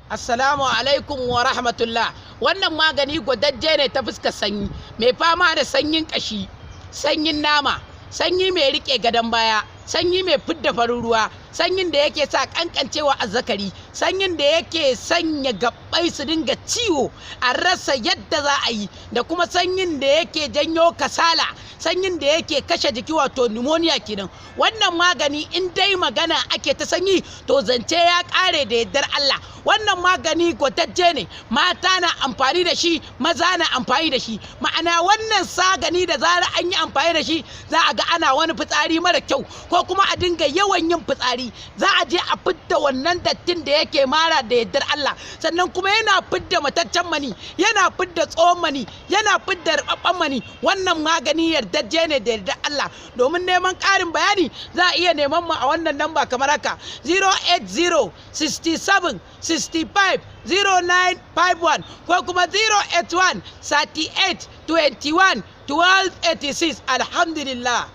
Assalamu alaikum wa rahmatullah. Wannan magani gwadajje ne ta fuskar sanyi, mai fama da sanyin kashi, sanyin nama, sanyi mai rike gadon baya, sanyi mai fidda farin ruwa, sanyin da yake sa kankancewa azzakari, sanyin da yake sanya gabbai su dinga ciwo a rasa yadda za a yi, da kuma sanyin da yake janyo kasala, sanyin da yake kashe jiki wato pneumonia kenan. Wannan magani in dai magana ake ta sanyi to zance ya kare da yardar Allah. Wannan magani gwatacce ne, mata na amfani da shi, maza na amfani da shi. Ma'ana wannan sagani da zara an yi amfani da shi za a ga ana wani fitsari mara kyau, ko kuma a dinga yawan yin fitsari, za a je a fidda wannan dattin da yake mara da yardar Allah. Sannan kuma yana fidda mataccen mani, yana fidda tsohon mani, yana fidda rubabban mani. Wannan magani yardajje ne da yardar Allah. Domin neman ƙarin bayani za a iya neman mu a wannan namba kamar haka: 080 67 65 0951 ko kuma 081 38 21 1286. Alhamdulillah.